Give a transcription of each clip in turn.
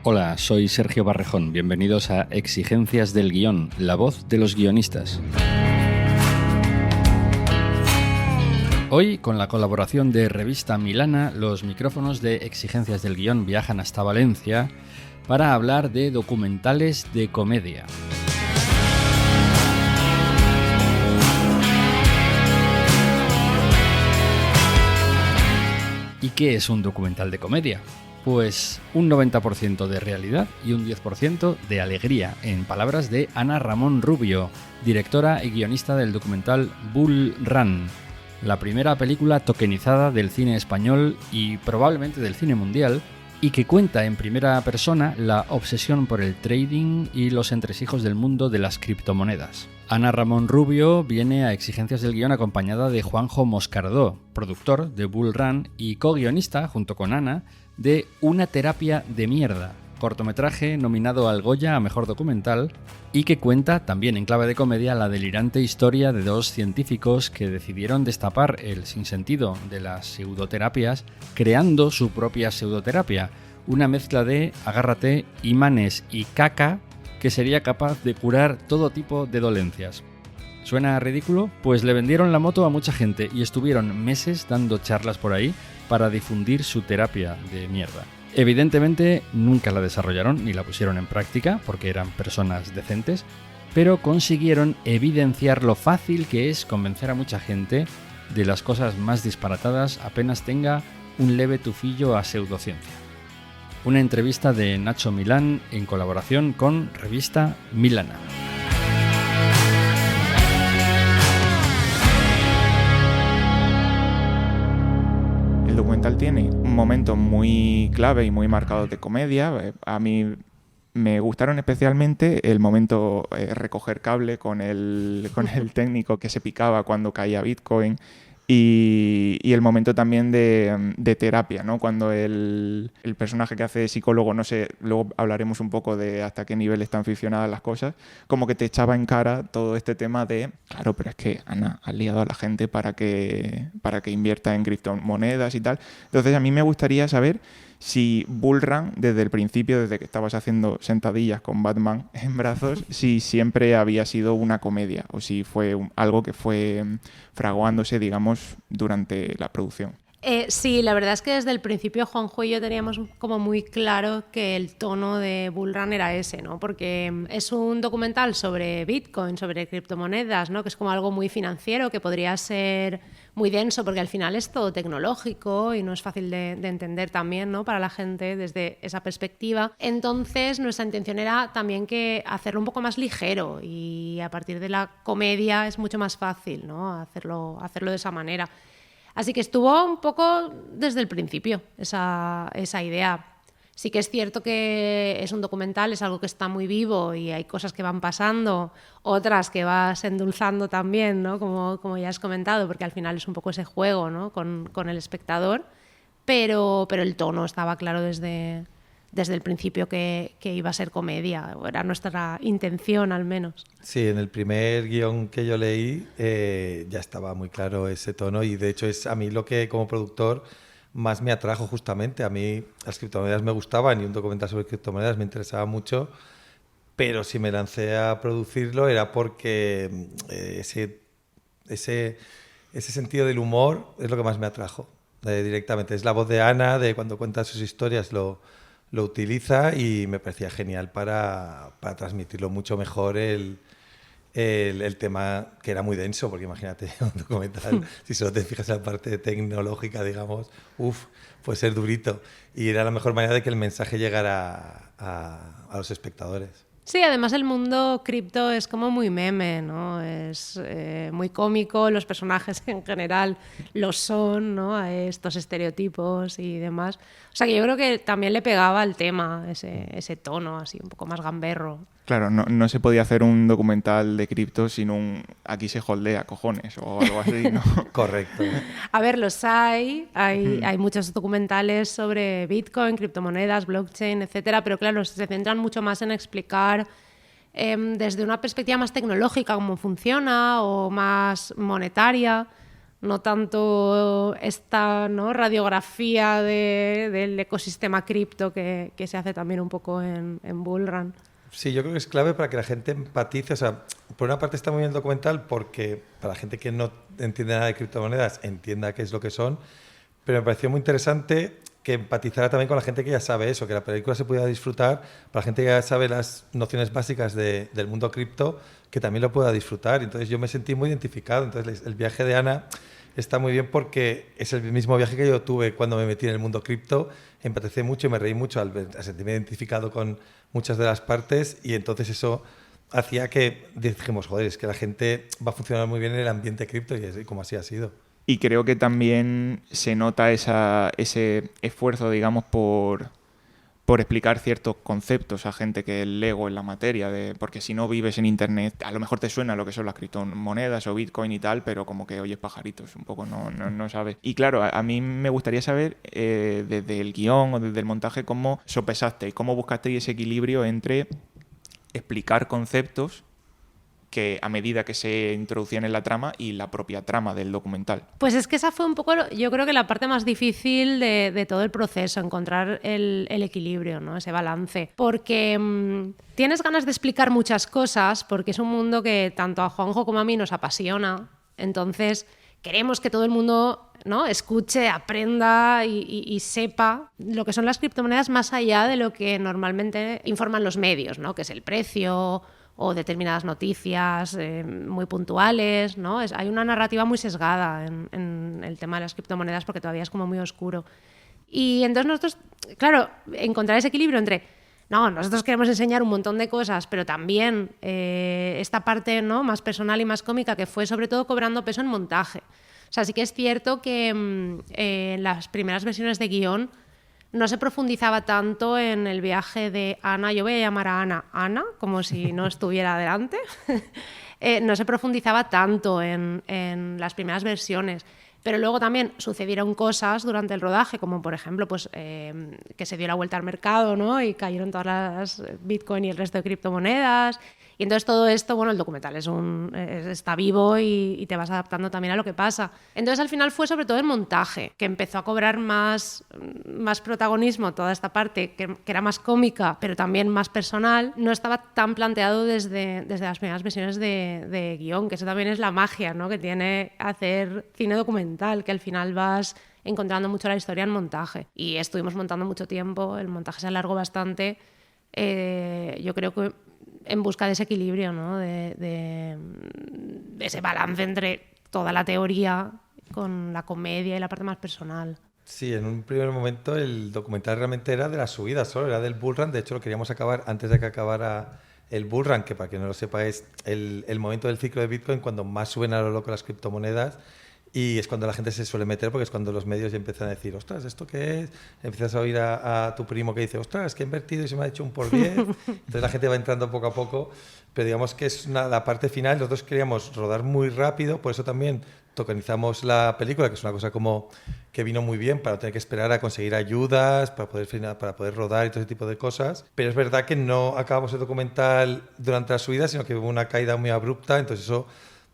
Hola, soy Sergio Barrejón. Bienvenidos a Exigencias del Guión, la voz de los guionistas. Hoy, con la colaboración de Revista Milana, los micrófonos de Exigencias del Guión viajan hasta Valencia para hablar de documentales de comedia. ¿Y qué es un documental de comedia? Pues un 90% de realidad y un 10% de alegría, en palabras de Ana Ramón Rubio, directora y guionista del documental Bull Run, la primera película tokenizada del cine español y probablemente del cine mundial, y que cuenta en primera persona la obsesión por el trading y los entresijos del mundo de las criptomonedas. Ana Ramón Rubio viene a Exigencias del Guión acompañada de Juanjo Moscardó, productor de Bull Run y co-guionista, junto con Ana, de Una terapia de mierda, cortometraje nominado al Goya a Mejor Documental y que cuenta, también en clave de comedia, la delirante historia de dos científicos que decidieron destapar el sinsentido de las pseudoterapias creando su propia pseudoterapia, una mezcla de, agárrate, imanes y caca que sería capaz de curar todo tipo de dolencias. ¿Suena ridículo? Pues le vendieron la moto a mucha gente y estuvieron meses dando charlas por ahí para difundir su terapia de mierda. Evidentemente nunca la desarrollaron ni la pusieron en práctica porque eran personas decentes, pero consiguieron evidenciar lo fácil que es convencer a mucha gente de las cosas más disparatadas apenas tenga un leve tufillo a pseudociencia. Una entrevista de Nacho Milán en colaboración con Revista Milana. El documental tiene un momento muy clave y muy marcado de comedia. A mí me gustaron especialmente el momento recoger cable con el técnico que se picaba cuando caía Bitcoin y el momento también de terapia, ¿no? Cuando el personaje que hace psicólogo, no sé, luego hablaremos un poco de hasta qué nivel están ficcionadas las cosas, como que te echaba en cara todo este tema de, claro, pero es que, Ana, has liado a la gente para que invierta en criptomonedas y tal. Entonces a mí me gustaría saber si Bull Run, desde el principio, desde que estabas haciendo sentadillas con Batman en brazos, si siempre había sido una comedia o si fue algo que fue fraguándose, digamos, durante la producción. Sí, la verdad es que desde el principio Juanjo y yo teníamos como muy claro que el tono de Bull Run era ese, ¿no? Porque es un documental sobre Bitcoin, sobre criptomonedas, ¿no? Que es como algo muy financiero, que podría ser muy denso porque al final es todo tecnológico y no es fácil de entender también, ¿no? Para la gente desde esa perspectiva. Entonces nuestra intención era también que hacerlo un poco más ligero y a partir de la comedia es mucho más fácil, ¿no? Hacerlo de esa manera. Así que estuvo un poco desde el principio esa idea. Sí que es cierto que es un documental, es algo que está muy vivo y hay cosas que van pasando, otras que vas endulzando también, ¿no? Como ya has comentado, porque al final es un poco ese juego, ¿no? con el espectador, pero el tono estaba claro desde el principio que iba a ser comedia, era nuestra intención al menos. Sí, en el primer guión que yo leí ya estaba muy claro ese tono y de hecho es a mí lo que como productor más me atrajo justamente. A mí las criptomonedas me gustaban y un documental sobre criptomonedas me interesaba mucho, pero si me lancé a producirlo era porque ese sentido del humor es lo que más me atrajo directamente. Es la voz de Ana, de cuando cuenta sus historias lo utiliza y me parecía genial para transmitirlo mucho mejor el tema, que era muy denso, porque imagínate un documental, si solo te fijas en la parte tecnológica, digamos, puede ser durito. Y era la mejor manera de que el mensaje llegara a los espectadores. Sí, además el mundo cripto es como muy meme, ¿no? Es muy cómico, los personajes en general lo son, ¿no? A estos estereotipos y demás. O sea que yo creo que también le pegaba al tema, ese tono así un poco más gamberro. Claro, no se podía hacer un documental de cripto sin un aquí se holdea, cojones, o algo así, ¿no? Correcto. A ver, los hay muchos documentales sobre Bitcoin, criptomonedas, blockchain, etcétera, pero claro, se centran mucho más en explicar desde una perspectiva más tecnológica cómo funciona o más monetaria. no tanto esta, ¿no?, radiografía del ecosistema cripto que se hace también un poco en Bullrun. Sí, yo creo que es clave para que la gente empatice. O sea, por una parte está muy bien el documental porque para la gente que no entiende nada de criptomonedas entienda qué es lo que son, pero me pareció muy interesante que empatizara también con la gente que ya sabe eso, que la película se pudiera disfrutar, para la gente que ya sabe las nociones básicas del mundo cripto, que también lo pueda disfrutar. Entonces yo me sentí muy identificado. Entonces el viaje de Ana está muy bien porque es el mismo viaje que yo tuve cuando me metí en el mundo cripto. Empaticé mucho y me reí mucho al sentirme identificado con muchas de las partes, y entonces eso hacía que dijimos, joder, es que la gente va a funcionar muy bien en el ambiente cripto, y como así ha sido. Y creo que también se nota ese esfuerzo, digamos, por explicar ciertos conceptos a gente que lego en la materia, porque si no vives en Internet, a lo mejor te suena lo que son las criptomonedas o Bitcoin y tal, pero como que oyes pajaritos, un poco no sabes. Y claro, a mí me gustaría saber desde el guión o desde el montaje cómo sopesasteis, cómo buscasteis ese equilibrio entre explicar conceptos que a medida que se introducían en la trama y la propia trama del documental. Pues es que esa fue un poco, yo creo que la parte más difícil de todo el proceso, encontrar el equilibrio, ¿no?, ese balance. Porque tienes ganas de explicar muchas cosas, porque es un mundo que tanto a Juanjo como a mí nos apasiona. Entonces queremos que todo el mundo, ¿no?, escuche, aprenda y sepa lo que son las criptomonedas más allá de lo que normalmente informan los medios, ¿no?, que es el precio o determinadas noticias muy puntuales, ¿no? Hay una narrativa muy sesgada en el tema de las criptomonedas porque todavía es como muy oscuro. Y entonces nosotros, claro, encontrar ese equilibrio entre, no, nosotros queremos enseñar un montón de cosas, pero también esta parte, ¿no?, más personal y más cómica, que fue sobre todo cobrando peso en montaje. O sea, sí que es cierto que en las primeras versiones de guión no se profundizaba tanto en el viaje de Ana. Yo voy a llamar a Ana, como si no estuviera delante. No se profundizaba tanto en las primeras versiones. Pero luego también sucedieron cosas durante el rodaje, como por ejemplo pues, que se dio la vuelta al mercado, ¿no?, y cayeron todas las Bitcoin y el resto de criptomonedas. Y entonces todo esto, bueno, el documental está vivo y te vas adaptando también a lo que pasa. Entonces al final fue sobre todo el montaje, que empezó a cobrar más protagonismo, toda esta parte que era más cómica, pero también más personal. No estaba tan planteado desde las primeras versiones de guión, que eso también es la magia, ¿no?, que tiene hacer cine documental, que al final vas encontrando mucho la historia en montaje. Y estuvimos montando mucho tiempo, el montaje se alargó bastante. Yo creo que en busca de ese equilibrio, ¿no?, de ese balance entre toda la teoría con la comedia y la parte más personal. Sí, en un primer momento el documental realmente era de las subidas solo, era del bullrun. De hecho, lo queríamos acabar antes de que acabara el bullrun, que para quien no lo sepa es el momento del ciclo de Bitcoin cuando más suben a lo loco las criptomonedas. Y es cuando la gente se suele meter, porque es cuando los medios ya empiezan a decir, ostras, ¿esto qué es? Empiezas a oír a tu primo que dice, ostras, que he invertido y se me ha hecho un por 10. Entonces la gente va entrando poco a poco, pero digamos que es la parte final. Nosotros queríamos rodar muy rápido, por eso también tokenizamos la película, que es una cosa como que vino muy bien para no tener que esperar a conseguir ayudas, para poder rodar y todo ese tipo de cosas. Pero es verdad que no acabamos el documental durante la subida, sino que hubo una caída muy abrupta, entonces eso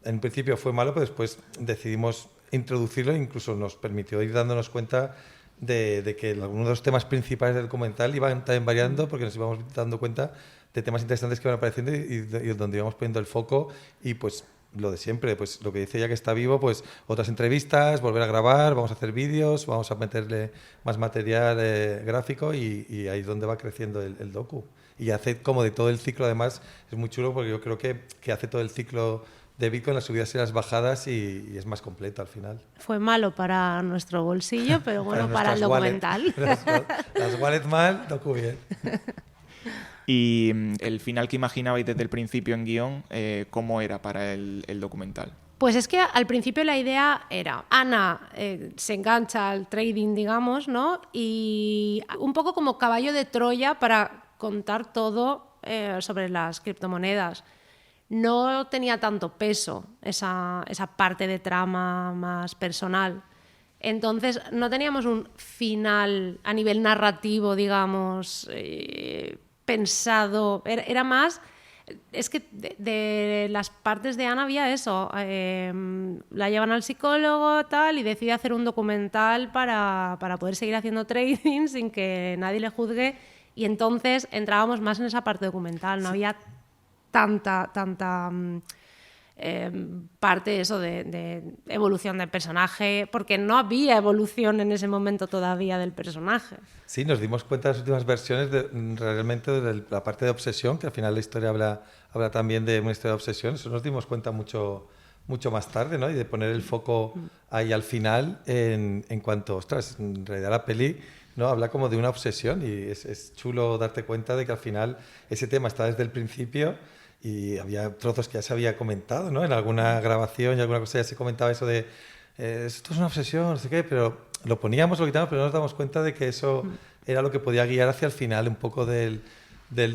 en principio fue malo, pero después decidimos introducirlo e incluso nos permitió ir dándonos cuenta de que algunos de los temas principales del documental iban también variando, porque nos íbamos dando cuenta de temas interesantes que iban apareciendo y donde íbamos poniendo el foco. Y pues lo de siempre, pues lo que dice ya que está vivo, pues otras entrevistas, volver a grabar, vamos a hacer vídeos, vamos a meterle más material gráfico y ahí es donde va creciendo el docu. Y hace como de todo el ciclo, además, es muy chulo porque yo creo que hace todo el ciclo de Bitcoin, las subidas y las bajadas, y es más completo al final. Fue malo para nuestro bolsillo, pero bueno, para el documental. Las wallets mal, docu bien. Y el final que imaginabais desde el principio en guión, ¿cómo era para el documental? Pues es que al principio la idea era, Ana se engancha al trading, digamos, ¿no? Y un poco como caballo de Troya para contar todo sobre las criptomonedas. No tenía tanto peso esa parte de trama más personal. Entonces no teníamos un final a nivel narrativo, digamos, pensado. Era más Es que de las partes de Ana había eso, la llevan al psicólogo tal y decide hacer un documental para poder seguir haciendo trading sin que nadie le juzgue, y entonces entrábamos más en esa parte documental, no había tanta parte eso de evolución del personaje, porque no había evolución en ese momento todavía del personaje. Sí, nos dimos cuenta en las últimas versiones realmente de la parte de obsesión, que al final la historia habla también de una historia de obsesión. Eso nos dimos cuenta mucho más tarde, ¿no? Y de poner el foco ahí al final en cuanto, ostras, en realidad la peli, ¿no? Habla como de una obsesión, y es chulo darte cuenta de que al final ese tema está desde el principio. Y había trozos que ya se había comentado, ¿no? En alguna grabación y alguna cosa ya se comentaba eso de esto es una obsesión, no sé qué, pero lo poníamos, lo quitamos, pero no nos damos cuenta de que eso era lo que podía guiar hacia el final un poco del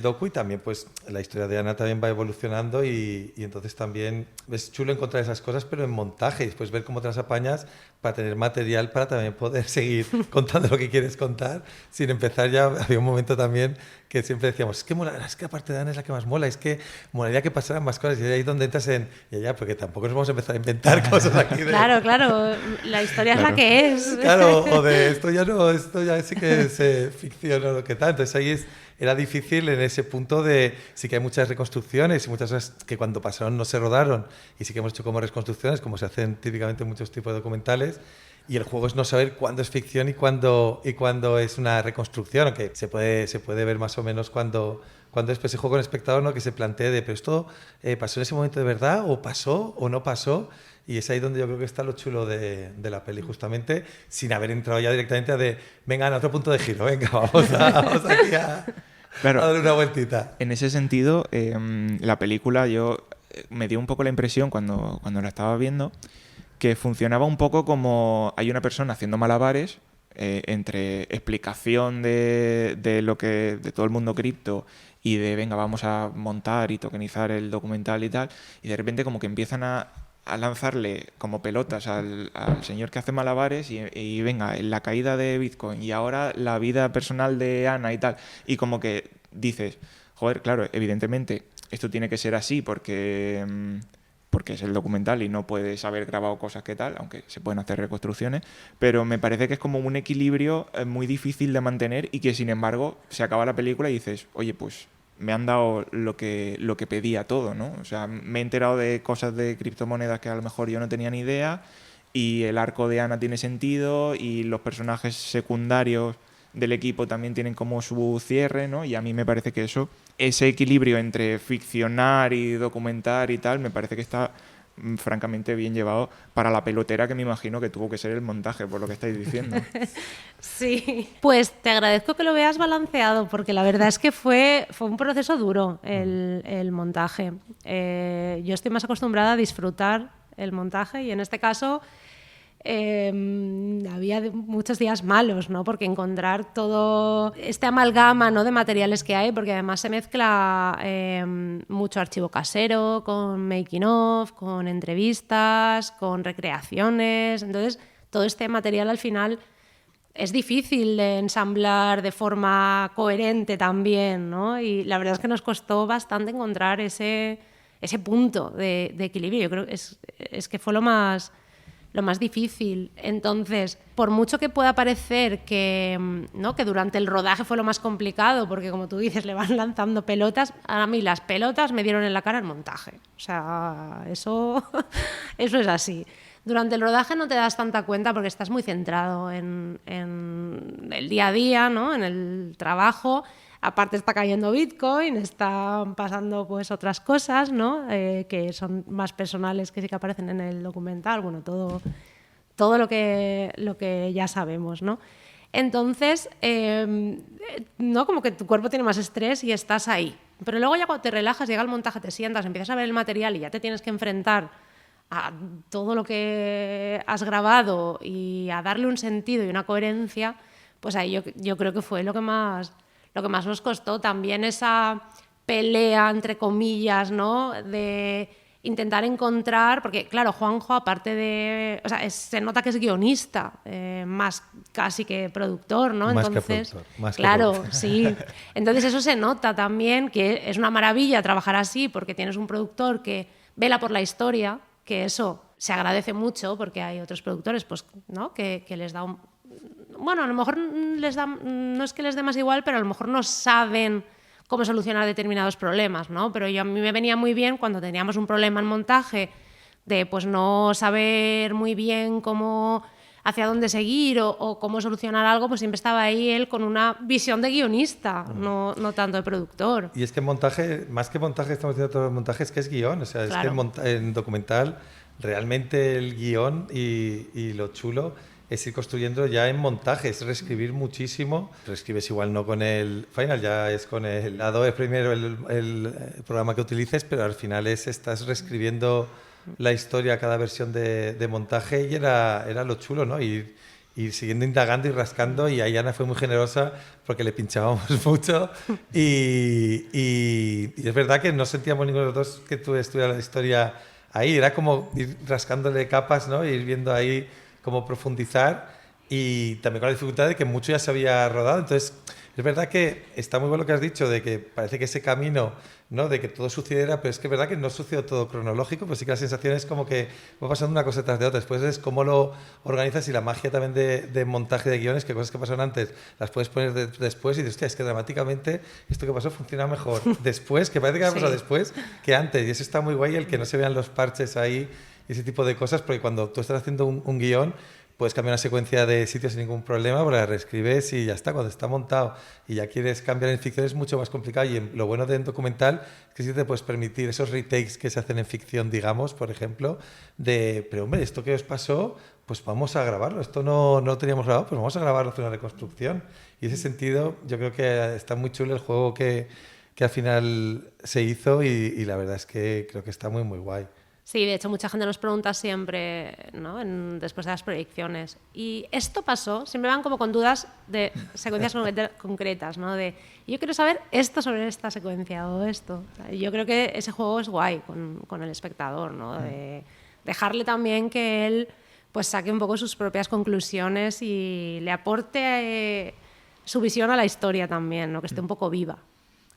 docu. Y también pues la historia de Ana también va evolucionando, y entonces también es chulo encontrar esas cosas, pero en montaje, y después ver cómo te las apañas para tener material para también poder seguir contando lo que quieres contar sin empezar ya. Había un momento también que siempre decíamos, es que la parte de Ana es la que más mola, es que molaría que pasaran más cosas, y ahí es donde entras en ya, porque tampoco nos vamos a empezar a inventar cosas aquí. Claro, la historia es la que es. Claro, o de esto ya sí que es ficción o lo que tal. Entonces ahí era difícil en ese punto de, sí que hay muchas reconstrucciones y muchas cosas que cuando pasaron no se rodaron, y sí que hemos hecho como reconstrucciones, como se hacen típicamente en muchos tipos de documentales. Y el juego es no saber cuándo es ficción y cuándo es una reconstrucción, aunque se puede ver más o menos cuando después se juega con el espectador, ¿no? Que se plantee pero esto pasó en ese momento de verdad, o pasó o no pasó. Y es ahí donde yo creo que está lo chulo de la peli, justamente, sin haber entrado ya directamente a venga, a otro punto de giro, venga, vamos aquí a darle una vueltita. En ese sentido, la película me dio un poco la impresión cuando la estaba viendo que funcionaba un poco como hay una persona haciendo malabares entre explicación de lo que de todo el mundo cripto y de venga, vamos a montar y tokenizar el documental y tal, y de repente como que empiezan a lanzarle como pelotas al señor que hace malabares y venga, en la caída de Bitcoin y ahora la vida personal de Ana y tal, y como que dices, joder, claro, evidentemente esto tiene que ser así porque es el documental y no puedes haber grabado cosas que tal, aunque se pueden hacer reconstrucciones, pero me parece que es como un equilibrio muy difícil de mantener, y que sin embargo se acaba la película y dices, oye, pues me han dado lo que pedía todo, ¿no? O sea, me he enterado de cosas de criptomonedas que a lo mejor yo no tenía ni idea, y el arco de Ana tiene sentido, y los personajes secundarios del equipo también tienen como su cierre, ¿no? Y a mí me parece que ese equilibrio entre ficcionar y documentar y tal, me parece que está francamente bien llevado para la pelotera que me imagino que tuvo que ser el montaje, por lo que estáis diciendo. Sí, pues te agradezco que lo veas balanceado, porque la verdad es que fue un proceso duro el montaje. Yo estoy más acostumbrada a disfrutar el montaje, y en este caso había muchos días malos, ¿no? Porque encontrar todo este amalgama, ¿no?, de materiales que hay, porque además se mezcla mucho archivo casero con making of, con entrevistas, con recreaciones. Entonces todo este material al final es difícil de ensamblar de forma coherente también, ¿no? Y la verdad es que nos costó bastante encontrar ese punto de equilibrio. Yo creo que es que fue lo más difícil. Entonces, por mucho que pueda parecer que durante el rodaje fue lo más complicado, porque como tú dices, le van lanzando pelotas, a mí las pelotas me dieron en la cara el montaje. O sea, eso es así. Durante el rodaje no te das tanta cuenta porque estás muy centrado en el día a día, ¿no?, en el trabajo. Aparte está cayendo Bitcoin, están pasando pues otras cosas, ¿no?, que son más personales, que sí que aparecen en el documental. Bueno, todo lo que ya sabemos, ¿no? Entonces, ¿no?, como que tu cuerpo tiene más estrés y estás ahí. Pero luego ya cuando te relajas, llega el montaje, te sientas, empiezas a ver el material y ya te tienes que enfrentar a todo lo que has grabado y a darle un sentido y una coherencia, pues ahí yo creo que fue lo que más nos costó. También esa pelea, entre comillas, ¿no?, de intentar encontrar, porque claro, Juanjo, aparte de, o sea, se nota que es guionista, más casi que productor, ¿no? Más Entonces, que productor, más que claro, productor. sí. Entonces eso se nota también, que es una maravilla trabajar así, porque tienes un productor que vela por la historia, que eso se agradece mucho, porque hay otros productores, pues, ¿no? Que les da un... Bueno, a lo mejor les da, no es que les dé más igual, pero a lo mejor no saben cómo solucionar determinados problemas, ¿no? Pero a mí me venía muy bien cuando teníamos un problema en montaje de pues no saber muy bien cómo, hacia dónde seguir o cómo solucionar algo, pues siempre estaba ahí él con una visión de guionista, no tanto de productor. Y es que en montaje, más que montaje, estamos diciendo todo el montaje, es que es guión. O sea, Claro. es que en documental realmente el guión y lo chulo es ir construyendo ya en montaje, es reescribir muchísimo. Reescribes igual no con el Final, ya es con el Adobe Premiere, el programa que utilices, pero al final estás reescribiendo la historia, cada versión de montaje, y era lo chulo, ¿no? Ir siguiendo indagando y rascando, y ahí Ana fue muy generosa porque le pinchábamos mucho y es verdad que no sentíamos ninguno de los dos que tú estuvieras la historia ahí, era como ir rascándole capas, ¿no? Ir viendo ahí cómo profundizar, y también con la dificultad de que mucho ya se había rodado. Entonces es verdad que está muy bueno lo que has dicho, de que parece que ese camino, ¿no? De que todo sucediera, pero es que es verdad que no sucedió todo cronológico, pues sí que la sensación es como que va pasando una cosa tras de otra. Después es cómo lo organizas, y la magia también de montaje de guiones, que cosas que pasaron antes las puedes poner después, y dices, hostia, es que dramáticamente esto que pasó funciona mejor después, que parece que ha pasado después que antes, y eso está muy guay, el que no se vean los parches ahí y ese tipo de cosas, porque cuando tú estás haciendo un guión, puedes cambiar una secuencia de sitios sin ningún problema, porque la reescribes y ya está. Cuando está montado y ya quieres cambiar en ficción es mucho más complicado, y lo bueno de un documental es que sí te puedes permitir esos retakes que se hacen en ficción, digamos, por ejemplo, pero hombre, esto que os pasó, pues vamos a grabarlo, esto no teníamos grabado, pues vamos a grabarlo, hacer una reconstrucción. Y en ese sentido yo creo que está muy chulo el juego que al final se hizo, y la verdad es que creo que está muy, muy guay. Sí, de hecho mucha gente nos pregunta siempre, ¿no? Después de las proyecciones. Y esto pasó, siempre van como con dudas de secuencias concretas, ¿no? De yo quiero saber esto sobre esta secuencia o esto. O sea, yo creo que ese juego es guay con el espectador, ¿no? De dejarle también que él pues saque un poco sus propias conclusiones y le aporte su visión a la historia también, ¿no? Que esté un poco viva.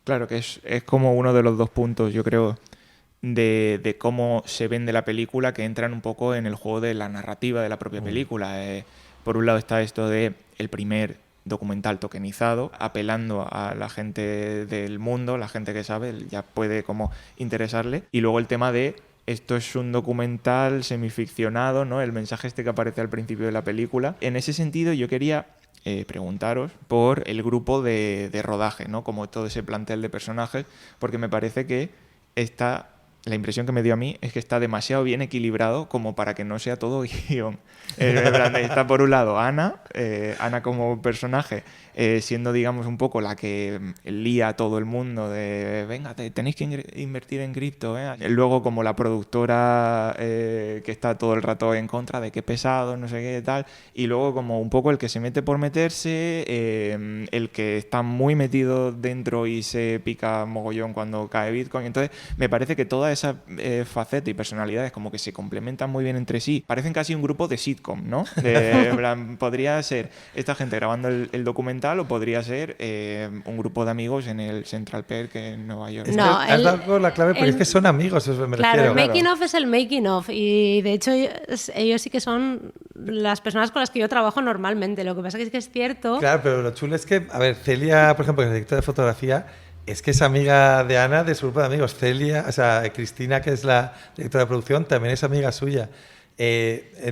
Claro, que es como uno de los dos puntos, yo creo, de cómo se vende la película, que entran un poco en el juego de la narrativa de la propia película. Por un lado está esto de el primer documental tokenizado, apelando a la gente del mundo, la gente que sabe, ya puede como interesarle. Y luego el tema de esto es un documental semificcionado, ¿no? El mensaje este que aparece al principio de la película. En ese sentido yo quería preguntaros por el grupo de rodaje, ¿no? Como todo ese plantel de personajes, porque me parece que la impresión que me dio a mí es que está demasiado bien equilibrado como para que no sea todo guión. Está por un lado Ana como personaje, siendo, digamos, un poco la que lía a todo el mundo de venga, tenéis que invertir en cripto. Luego como la productora que está todo el rato en contra de qué pesado, no sé qué tal. Y luego como un poco el que se mete por meterse, el que está muy metido dentro y se pica mogollón cuando cae Bitcoin. Entonces me parece que toda esa faceta y personalidades como que se complementan muy bien entre sí. Parecen casi un grupo de sitcom, ¿no? Podría ser esta gente grabando el documental, o podría ser un grupo de amigos en el Central Perk en Nueva York. No, has dado la clave, porque es que son amigos, eso me claro, refiero. el making of es el making of, y de hecho ellos sí que son las personas con las que yo trabajo normalmente. Lo que pasa es que es cierto. Claro, pero lo chulo es que, a ver, Celia, por ejemplo, que es directora de fotografía, es que es amiga de Ana, de su grupo de amigos. Celia, o sea, Cristina, que es la directora de producción, también es amiga suya.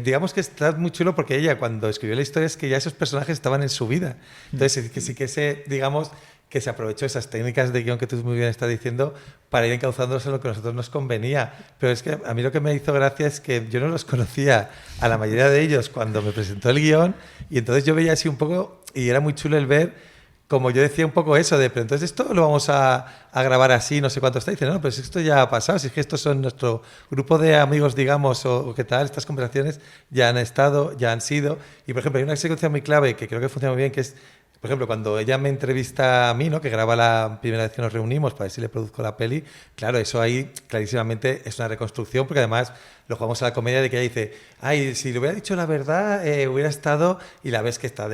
Digamos que está muy chulo porque ella, cuando escribió la historia, es que ya esos personajes estaban en su vida. Entonces, sí que digamos que se aprovechó esas técnicas de guión que tú muy bien estás diciendo para ir encauzándolos en lo que a nosotros nos convenía. Pero es que a mí lo que me hizo gracia es que yo no los conocía a la mayoría de ellos cuando me presentó el guión, y entonces yo veía así un poco, y era muy chulo el ver, como yo decía un poco eso, pero entonces esto lo vamos a grabar así, no sé cuánto está. Dice, no, pero si esto ya ha pasado, si es que estos son nuestro grupo de amigos, digamos, o qué tal, estas conversaciones ya han estado, ya han sido. Y por ejemplo, hay una secuencia muy clave que creo que funciona muy bien, que es Por ejemplo, cuando ella me entrevista a mí, ¿no? Que graba la primera vez que nos reunimos para ver si le produzco la peli, claro, eso ahí clarísimamente es una reconstrucción, porque además lo jugamos a la comedia de que ella dice, ay, si le hubiera dicho la verdad, hubiera estado, y la ves que está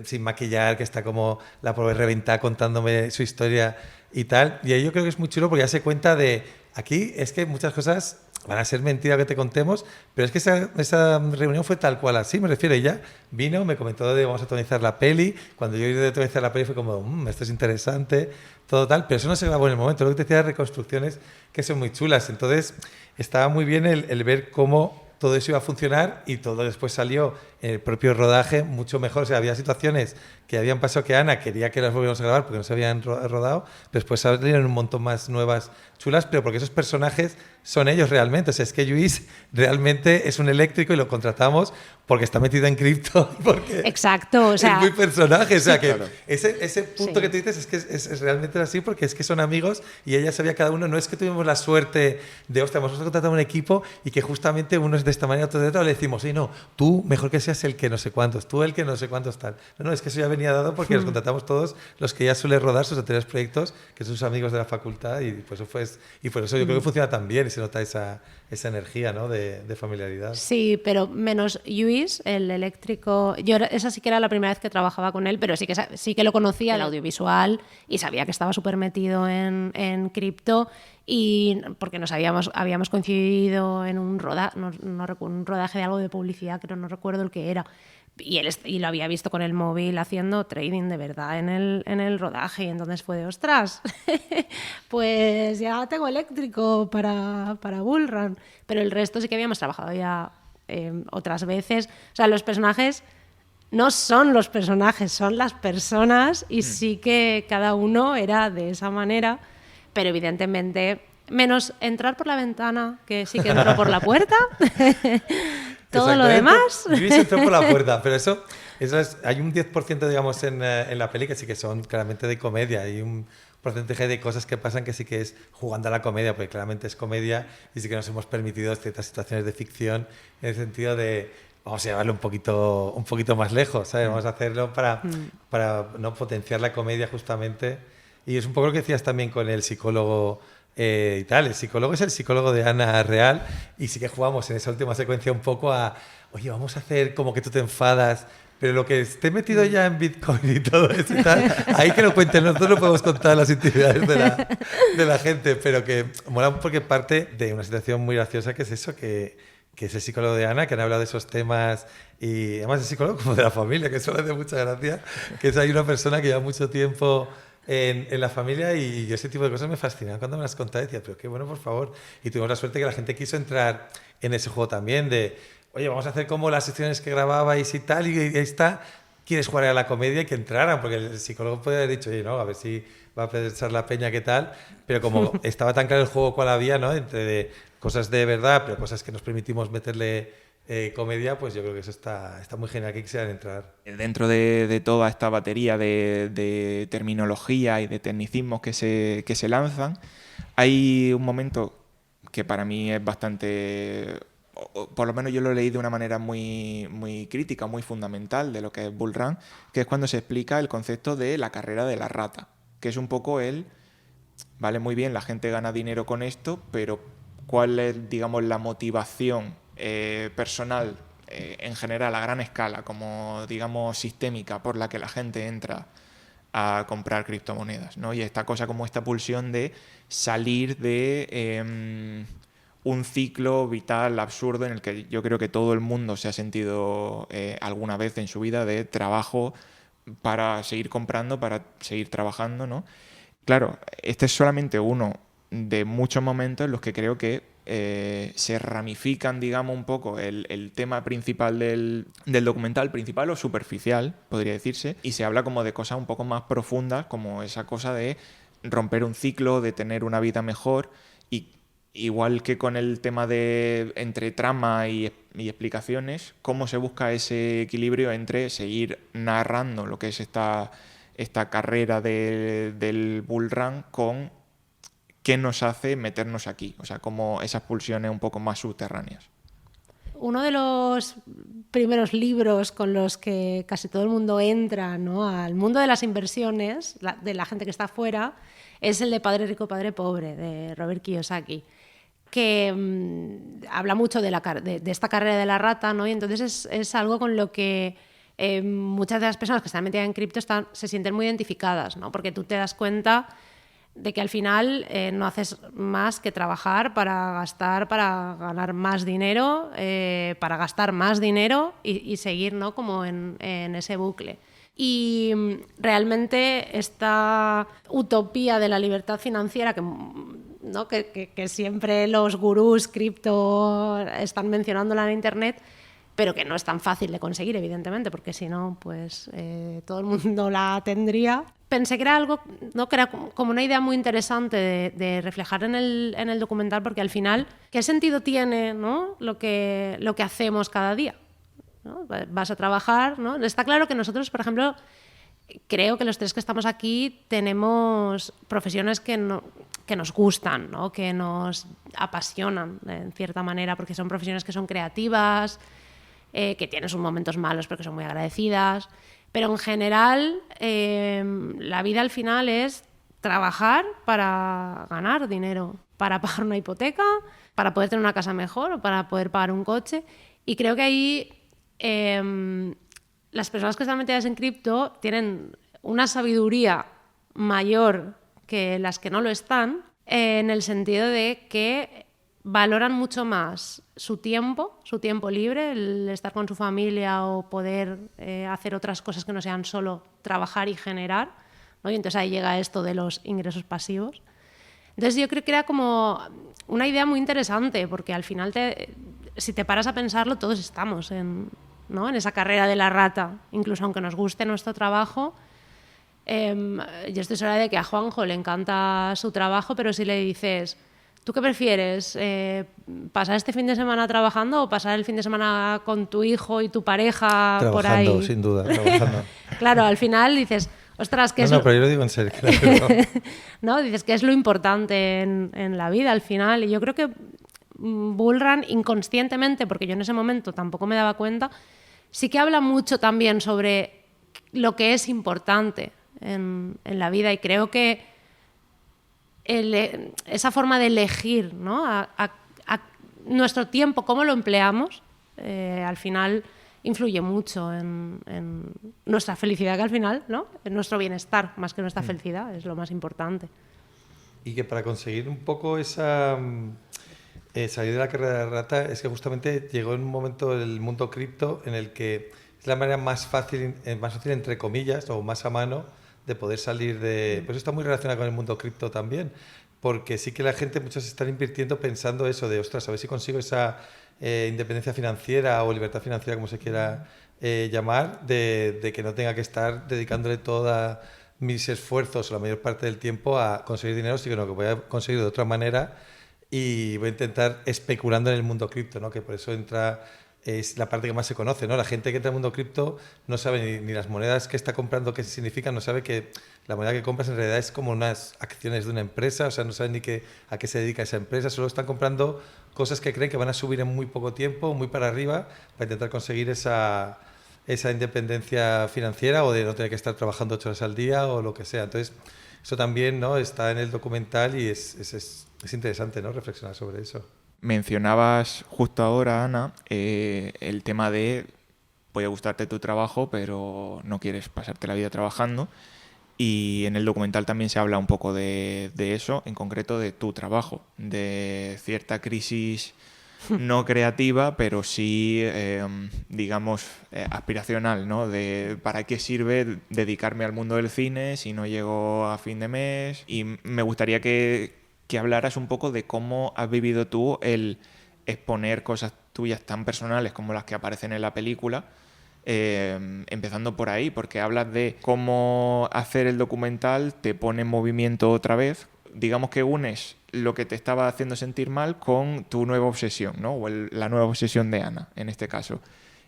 sin maquillar, que está como la pobre reventada contándome su historia y tal. Y ahí yo creo que es muy chulo porque ya se cuenta de, aquí es que muchas cosas van a ser mentira que te contemos, pero es que esa reunión fue tal cual así, me refiero. Ella vino, me comentó de vamos a tonizar la peli. Cuando yo oí de tonizar la peli fue como, esto es interesante, todo tal, pero eso no se grabó en el momento. Lo que te decía, reconstrucciones que son muy chulas. Entonces, estaba muy bien el ver cómo todo eso iba a funcionar, y todo después salió en el propio rodaje mucho mejor. O sea, había situaciones que habían pasado que Ana quería que las volviéramos a grabar porque no se habían rodado, pero después salieron un montón más nuevas, chulas, pero porque esos personajes son ellos realmente. O sea, es que Lluís realmente es un eléctrico y lo contratamos porque está metido en cripto. Porque exacto, o sea, es muy personaje. O sea, sí, que claro. ese punto Sí. que tú dices es que es realmente así, porque es que son amigos y ella sabía cada uno. No es que tuvimos la suerte de, ostras, hemos contratado un equipo y que justamente uno es de esta manera, otro de otra, le decimos, sí, no, tú mejor que seas el que no sé cuántos, tú el que no sé cuántos tal. No, es que eso ya venía dado porque los contratamos todos los que ya suelen rodar sus anteriores proyectos, que son sus amigos de la facultad, y pues eso fue, y por eso yo creo que funciona tan bien y se nota esa energía, ¿no? de familiaridad. Sí, pero menos Lluís, el eléctrico. Esa sí que era la primera vez que trabajaba con él, pero sí que lo conocía el audiovisual y sabía que estaba súper metido en cripto, y porque habíamos coincidido en un un rodaje de algo de publicidad, pero no recuerdo el que era. Y lo había visto con el móvil haciendo trading de verdad en el rodaje, y entonces fue de, ostras, pues ya tengo eléctrico para Bull Run. Pero el resto sí que habíamos trabajado ya otras veces. O sea, los personajes no son los personajes, son las personas, y sí que cada uno era de esa manera, pero evidentemente, menos entrar por la ventana, que sí que entró por la puerta. Todo lo demás. Lluís entró por la puerta, pero eso hay un 10%, digamos, en la peli que sí que son claramente de comedia. Hay un porcentaje de cosas que pasan que sí que es jugando a la comedia, porque claramente es comedia, y sí que nos hemos permitido ciertas situaciones de ficción en el sentido de vamos a llevarlo un poquito más lejos, ¿sabes? Vamos a hacerlo para no potenciar la comedia justamente. Y es un poco lo que decías también con el psicólogo y tal. El psicólogo es el psicólogo de Ana real, y sí que jugamos en esa última secuencia un poco a, oye, vamos a hacer como que tú te enfadas, pero lo que esté metido ya en Bitcoin y todo eso y tal, ahí que lo cuenten. Nosotros no podemos contar las intimidades de la gente, pero que mola porque parte de una situación muy graciosa, que es eso, que es el psicólogo de Ana, que han hablado de esos temas, y además el psicólogo como de la familia, que eso le hace mucha gracia, que es ahí una persona que lleva mucho tiempo en la familia, y ese tipo de cosas me fascinan. Cuando me las contaba decía, pero qué bueno, por favor. Y tuvimos la suerte que la gente quiso entrar en ese juego también de, oye, vamos a hacer como las secciones que grababais y tal, y ahí está, quieres jugar a la comedia, y que entraran, porque el psicólogo puede haber dicho, oye, no, a ver si va a pensar la peña qué tal, pero como estaba tan claro el juego cuál había, ¿no? Entre cosas de verdad, pero cosas que nos permitimos meterle comedia, pues yo creo que eso está muy genial, que quisieran entrar. Dentro de toda esta batería de terminología y de tecnicismos que se lanzan, hay un momento que para mí es bastante, o por lo menos yo lo leí de una manera muy, muy crítica, muy fundamental de lo que es Bull Run, que es cuando se explica el concepto de la carrera de la rata, que es un poco vale, muy bien, la gente gana dinero con esto, pero ¿cuál es, digamos, la motivación personal en general a gran escala, como digamos sistémica, por la que la gente entra a comprar criptomonedas, ¿no? Y esta cosa, como esta pulsión de salir de un ciclo vital absurdo en el que yo creo que todo el mundo se ha sentido alguna vez en su vida, de trabajo para seguir comprando, para seguir trabajando, ¿no? Claro, este es solamente uno de muchos momentos en los que creo que se ramifican, digamos, un poco el tema principal del documental, principal o superficial, podría decirse, y se habla como de cosas un poco más profundas, como esa cosa de romper un ciclo, de tener una vida mejor, y igual que con el tema de entre trama y explicaciones, cómo se busca ese equilibrio entre seguir narrando lo que es esta carrera del Bull Run con qué nos hace meternos aquí, o sea, como esas pulsiones un poco más subterráneas. Uno de los primeros libros con los que casi todo el mundo entra, ¿no?, al mundo de las inversiones, de la gente que está afuera, es el de Padre Rico, Padre Pobre, de Robert Kiyosaki, que habla mucho de esta carrera de la rata, ¿no? Y entonces es algo con lo que muchas de las personas que están metidas en cripto se sienten muy identificadas, ¿no? Porque tú te das cuenta de que al final no haces más que trabajar para gastar, para ganar más dinero, para gastar más dinero y seguir, ¿no?, como en ese bucle. Y realmente esta utopía de la libertad financiera ¿no?, que siempre los gurús cripto están mencionándola en internet, pero que no es tan fácil de conseguir, evidentemente, porque si no, pues todo el mundo la tendría. Pensé que era algo, ¿no?, que era como una idea muy interesante de reflejar en el documental, porque al final, ¿qué sentido tiene, ¿no?, lo que hacemos cada día? ¿No? Vas a trabajar, ¿no? Está claro que nosotros, por ejemplo, creo que los tres que estamos aquí tenemos profesiones que nos gustan, ¿no?, que nos apasionan en cierta manera, porque son profesiones que son creativas, que tienen sus momentos malos pero que son muy agradecidas, pero en general la vida al final es trabajar para ganar dinero, para pagar una hipoteca, para poder tener una casa mejor o para poder pagar un coche. Y creo que ahí las personas que están metidas en cripto tienen una sabiduría mayor que las que no lo están, en el sentido de que valoran mucho más su tiempo libre, el estar con su familia o poder hacer otras cosas que no sean solo trabajar y generar, ¿no? Y entonces ahí llega esto de los ingresos pasivos. Entonces yo creo que era como una idea muy interesante, porque al final si te paras a pensarlo, todos estamos ¿no?, en esa carrera de la rata, incluso aunque nos guste nuestro trabajo. Yo estoy segura de que a Juanjo le encanta su trabajo, pero si le dices, ¿tú qué prefieres? ¿Pasar este fin de semana trabajando o pasar el fin de semana con tu hijo y tu pareja por ahí? Trabajando, sin duda, trabajando. Claro, al final dices, ostras, ¿qué es No, pero yo lo digo en serio. Claro. ¿No? Dices que es lo importante en la vida al final. Y yo creo que Bull Run, inconscientemente, porque yo en ese momento tampoco me daba cuenta, sí que habla mucho también sobre lo que es importante en la vida, y creo que esa forma de elegir, ¿no?, a nuestro tiempo, cómo lo empleamos, al final influye mucho en nuestra felicidad, que al final, ¿no?, en nuestro bienestar, más que nuestra felicidad, es lo más importante. Y que para conseguir un poco esa salir de la carrera de la rata, es que justamente llegó en un momento el mundo cripto en el que es la manera más fácil entre comillas, o más a mano, de poder salir de... Pues está muy relacionado con el mundo cripto también, porque sí que la gente, muchos están invirtiendo pensando eso de, ostras, a ver si consigo esa independencia financiera o libertad financiera, como se quiera llamar, de que no tenga que estar dedicándole todos mis esfuerzos o la mayor parte del tiempo a conseguir dinero, sino que voy a conseguir de otra manera y voy a intentar especulando en el mundo cripto, ¿no? Que por eso es la parte que más se conoce, ¿no? La gente que entra al mundo cripto no sabe ni las monedas que está comprando qué significan, no sabe que la moneda que compras en realidad es como unas acciones de una empresa, o sea, no saben ni a qué se dedica esa empresa, solo están comprando cosas que creen que van a subir en muy poco tiempo, muy para arriba, para intentar conseguir esa independencia financiera o de no tener que estar trabajando 8 horas al día o lo que sea. Entonces, eso también, ¿no?, está en el documental y es interesante, ¿no?, reflexionar sobre eso. Mencionabas justo ahora, Ana, el tema de puede gustarte tu trabajo, pero no quieres pasarte la vida trabajando. Y en el documental también se habla un poco de eso, en concreto de tu trabajo, de cierta crisis no creativa, pero sí, digamos, aspiracional, ¿no? De para qué sirve dedicarme al mundo del cine si no llego a fin de mes. Y me gustaría que hablaras un poco de cómo has vivido tú el exponer cosas tuyas tan personales como las que aparecen en la película, empezando por ahí, porque hablas de cómo hacer el documental te pone en movimiento otra vez. Digamos que unes lo que te estaba haciendo sentir mal con tu nueva obsesión, ¿no? O la nueva obsesión de Ana, en este caso.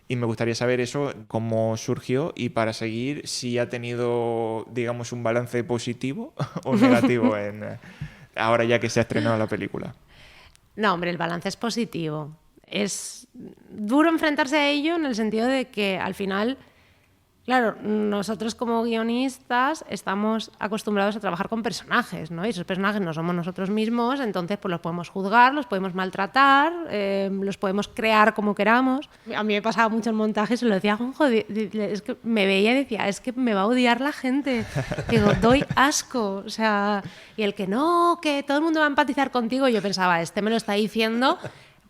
Y me gustaría saber eso, cómo surgió y para seguir si ha tenido, digamos, un balance positivo o negativo ahora ya que se ha estrenado la película. No, hombre, el balance es positivo. es duro enfrentarse a ello en el sentido de que al final, claro, nosotros como guionistas estamos acostumbrados a trabajar con personajes, ¿no? Y esos personajes no somos nosotros mismos, entonces pues los podemos juzgar, los podemos maltratar, los podemos crear como queramos. A mí me pasaba mucho en montajes y lo decía, Juanjo, es que me veía y decía, es que me va a odiar la gente. Digo, doy asco. O sea, y el que no, que todo el mundo va a empatizar contigo, yo pensaba, este me lo está diciendo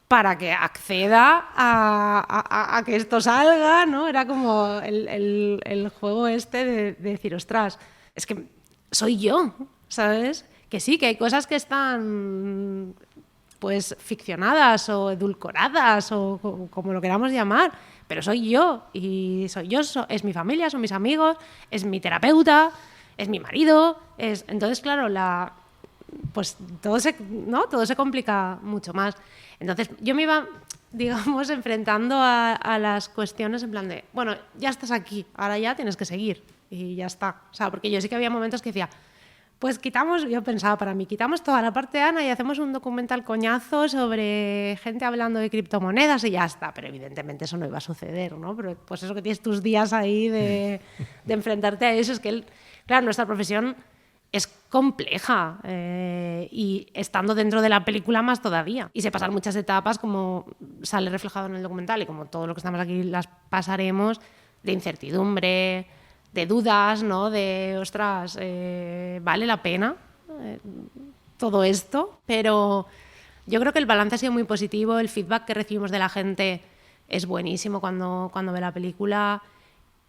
para que acceda a que esto salga, ¿no? Era como el juego este de decir, ostras, es que soy yo, ¿sabes? Que sí, que hay cosas que están pues ficcionadas o edulcoradas o como lo queramos llamar, pero soy yo, y soy yo, es mi familia, son mis amigos, es mi terapeuta, es mi marido, entonces claro, pues todo se complica mucho más. Entonces yo me iba, digamos, enfrentando a las cuestiones en plan de, bueno, ya estás aquí, ahora ya tienes que seguir y ya está. O sea, porque yo sí que había momentos que decía, pues yo pensaba para mí, quitamos toda la parte de Ana y hacemos un documental coñazo sobre gente hablando de criptomonedas y ya está. Pero evidentemente eso no iba a suceder, ¿no? Pero pues eso que tienes tus días ahí de enfrentarte a eso, es que, claro, nuestra profesión es compleja y estando dentro de la película más todavía. Y se pasan muchas etapas, como sale reflejado en el documental y como todo lo que estamos aquí las pasaremos, de incertidumbre, de dudas, ¿no? De, ostras, ¿vale la pena todo esto? Pero yo creo que el balance ha sido muy positivo, el feedback que recibimos de la gente es buenísimo cuando ve la película.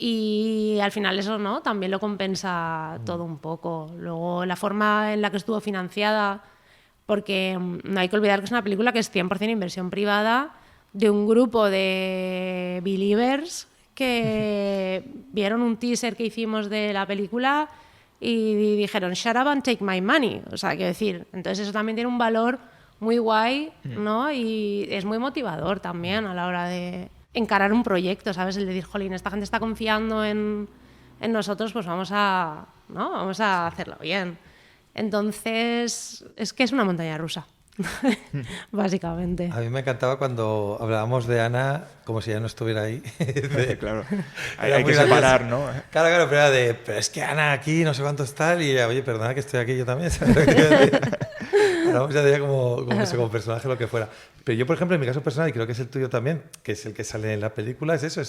Y al final eso, ¿no? También lo compensa todo un poco. Luego la forma en la que estuvo financiada, porque no hay que olvidar que es una película que es 100% inversión privada de un grupo de believers que vieron un teaser que hicimos de la película y dijeron, shut up and take my money. O sea, quiero decir, entonces eso también tiene un valor muy guay, ¿no? Y es muy motivador también a la hora de encarar un proyecto, ¿sabes? El de decir, jolín, esta gente está confiando en nosotros, pues vamos a hacerlo bien. Entonces, es que es una montaña rusa, básicamente. A mí me encantaba cuando hablábamos de Ana como si ya no estuviera ahí. Claro, hay que separar, ¿no? Claro, pero es que Ana aquí, no sé cuánto tal, y oye, perdona que estoy aquí yo también. Hablamos ya de ella como personaje, lo que fuera. Pero yo, por ejemplo, en mi caso personal, y creo que es el tuyo también, que es el que sale en la película, es eso.